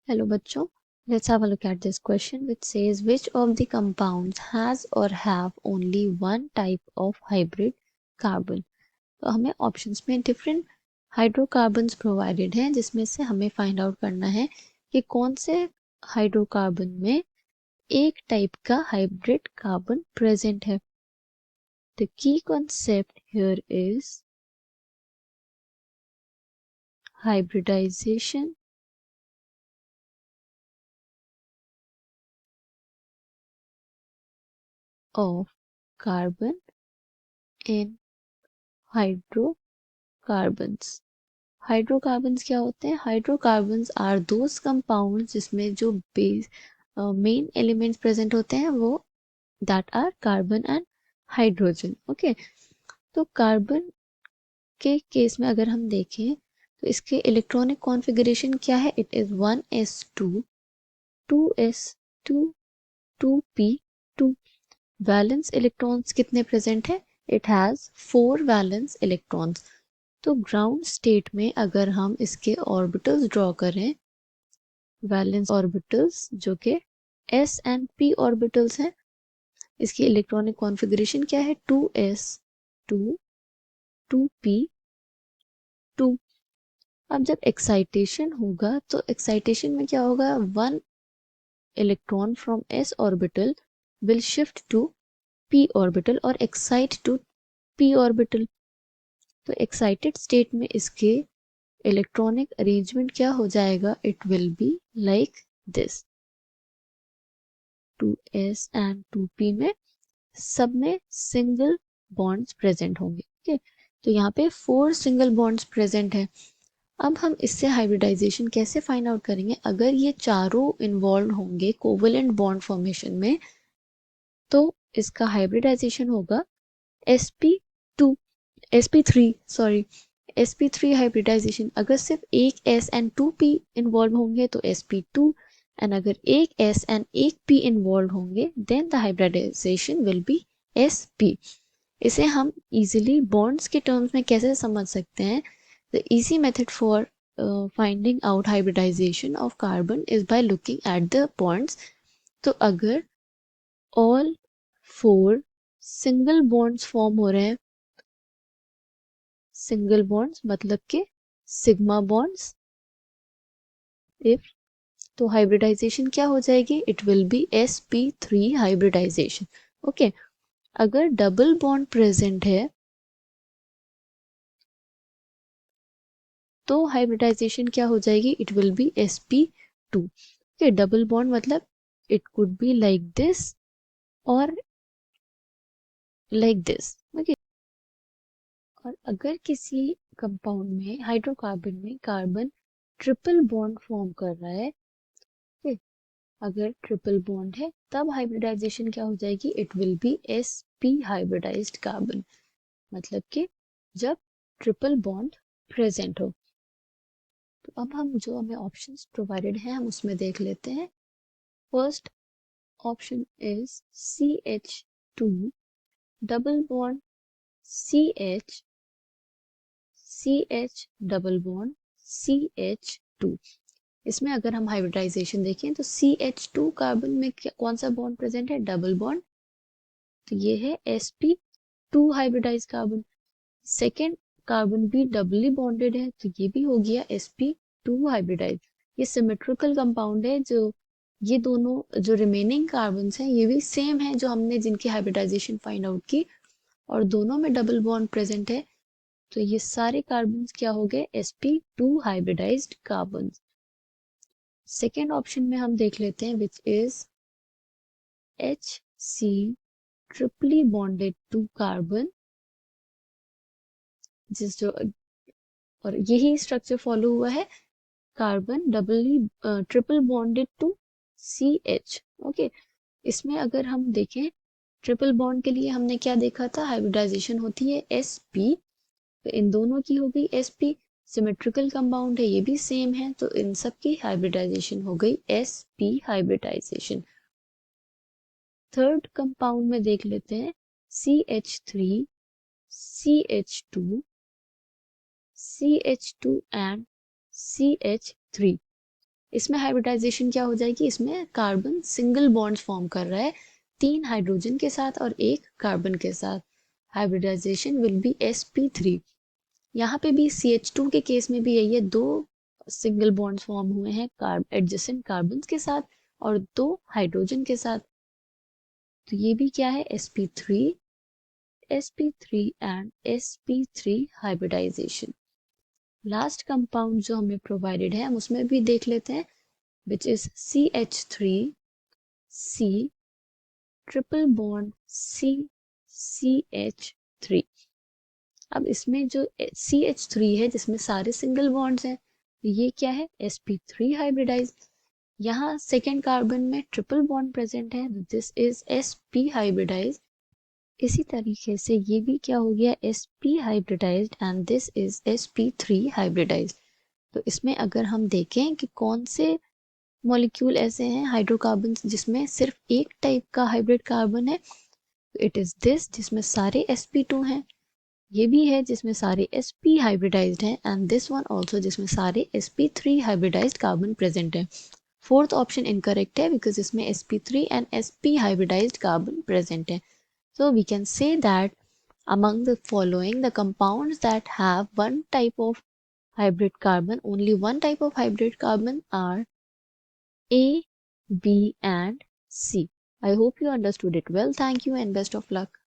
Hello बच्चों, let's have a look at this question which says which of the compounds has or have only one type of hybrid carbon। तो हमें options में different hydrocarbons provided हैं जिसमें से हमें find out करना है कि कौन से हाइड्रोकार्बन में एक टाइप का हाइब्रिड कार्बन प्रेजेंट है। The key concept here is hybridization of carbon in hydrocarbons। Hydrocarbons क्या होते हैं? हाइड्रोकार्बन्स आर दोज कंपाउंड जिसमें जो बेस मेन एलिमेंट्स प्रेजेंट होते हैं वो that are carbon and hydrogen. Okay, तो कार्बन के केस में अगर हम देखें तो इसके इलेक्ट्रॉनिक कॉन्फ़िगरेशन क्या है? It is 1s2 2s2 2p2। Valence electrons कितने प्रेजेंट है? It has 4 valence electrons. तो ग्राउंड स्टेट में अगर हम इसके ऑर्बिटल्स ड्रॉ करें, वैलेंस ऑर्बिटल्स जो कि s एंड p ऑर्बिटल्स हैं, इसकी इलेक्ट्रॉनिक कॉन्फ़िगरेशन क्या है? 2s2 2p2। अब जब एक्साइटेशन होगा तो एक्साइटेशन में क्या होगा? One electron from s orbital will shift to p orbital और एक्साइट टू p ऑर्बिटल। तो एक्साइटेड स्टेट में इसके इलेक्ट्रॉनिक अरेंजमेंट क्या हो जाएगा? It will be like this. 2s and 2p में सब में सिंगल बॉन्ड्स प्रेजेंट होंगे। ओके, तो यहाँ पे 4 सिंगल बॉन्ड्स प्रेजेंट है। अब हम इससे हाइब्रिडाइजेशन कैसे फाइंड आउट करेंगे? अगर ये चारों इन्वॉल्व होंगे कोवलेंट बॉन्ड फॉर्मेशन में तो इसका हाइब्रिडाइजेशन होगा sp2 sp3 sorry sp3 hybridisation. अगर सिर्फ एक s एंड 2p इन्वॉल्व होंगे तो sp2, एंड अगर एक s एंड एक p इन्वॉल्व होंगे then the hybridization will be sp। इसे हम इजीली बॉन्ड्स के टर्म्स में कैसे समझ सकते हैं? The easy method for finding out hybridization of carbon is by looking at the bonds। तो अगर all 4 सिंगल बॉन्ड्स फॉर्म हो रहे हैं, सिंगल बॉन्ड्स मतलब के सिग्मा बॉन्ड्स, इफ तो हाइब्रिडाइजेशन क्या हो जाएगी? It will be sp3 hybridisation. Okay, अगर डबल बॉन्ड प्रेजेंट है तो हाइब्रिडाइजेशन क्या हो जाएगी? It will be sp2। Okay, double bond मतलब it could be like this और लाइक दिस। ओके, और अगर किसी कंपाउंड में हाइड्रोकार्बन में कार्बन ट्रिपल बॉन्ड फॉर्म कर रहा है, ओके, अगर ट्रिपल बॉन्ड है तब हाइब्रिडाइजेशन क्या हो जाएगी? It will be sp hybridised carbon, मतलब कि जब ट्रिपल बॉन्ड प्रेजेंट हो। तो अब हम जो हमें ऑप्शंस प्रोवाइडेड हैं हम उसमें देख लेते हैं। First option is CH2 double bond CH CH double bond CH2। इसमें अगर हम हाइब्रिडाइजेशन देखें तो CH2 कार्बन में कौन सा बॉन्ड प्रेजेंट है? डबल बॉन्ड, तो ये है sp2 hybridise carbon. Second carbon भी डबली बॉन्डेड है तो ये भी हो गया sp2 हाइब्रिडाइज। ये सिमेट्रिकल कंपाउंड है, जो ये दोनों जो रिमेनिंग कार्बन्स हैं ये भी सेम है जो हमने जिनकी हाइब्रिडाइजेशन फाइंड आउट की, और दोनों में डबल बॉन्ड प्रेजेंट है। तो ये सारे कार्बन्स क्या हो गए? sp2 hybridised carbons. Second option में हम देख लेते हैं which is HC triply bonded to carbon, जिस जो और यही स्ट्रक्चर फॉलो हुआ है carbon doubly triple bonded to CH। Okay, इसमें अगर हम देखें ट्रिपल बॉन्ड के लिए हमने क्या देखा था? हाइब्रिडाइजेशन होती है sp, तो इन दोनों की हो गई sp। सिमेट्रिकल कंपाउंड है ये भी सेम है तो इन सब की हाइब्रिडाइजेशन हो गई sp हाइब्रिडाइजेशन। थर्ड कंपाउंड में देख लेते हैं CH3 CH2 CH2 and CH3। इसमें हाइब्रिडाइजेशन क्या हो जाएगी, इसमें कार्बन सिंगल बॉन्ड्स फॉर्म कर रहा है 3 हाइड्रोजन के साथ और 1 कार्बन के साथ। Hybridization will be sp3। यहाँ पे भी CH2 के केस में भी यही है, 2 सिंगल बॉन्ड्स फॉर्म हुए हैं एडजेसेंट कार्बन के साथ और 2 हाइड्रोजन के साथ। तो ये भी क्या है, sp3 and sp3 hybridisation. Last compound जो हमें प्रोवाइडेड है हम उसमें भी देख लेते हैं, which is CH3C triple bond CH3। अब इसमें जो CH3 है जिसमें सारे सिंगल बॉन्ड्स हैं, ये क्या है, sp3 हाइब्रिडाइज। यहाँ सेकेंड कार्बन में ट्रिपल बॉन्ड प्रेजेंट है, दिस इज sp हाइब्रिडाइज। इसी तरीके से ये भी क्या हो गया, sp hybridized and this is sp3 hybridized. तो इसमें अगर हम देखें कि कौन से मॉलिक्यूल ऐसे हैं हाइड्रोकार्बन जिसमें सिर्फ एक टाइप का हाइब्रिड कार्बन है, इट इज दिस जिसमें सारे sp2 हैं, ये भी है जिसमें सारे sp हाइब्रिडाइज्ड हैं एंड दिस वन ऑल्सो जिसमें सारे sp3 हाइब्रिडाइज्ड कार्बन प्रेजेंट है। फोर्थ ऑप्शन इनकरेक्ट है बिकॉज इसमें sp3 and sp hybridised carbon present है। So we can say that among the following, the compounds that have one type of hybrid carbon, only one type of hybrid carbon are A, B and C. I hope you understood it well. Thank you and best of luck.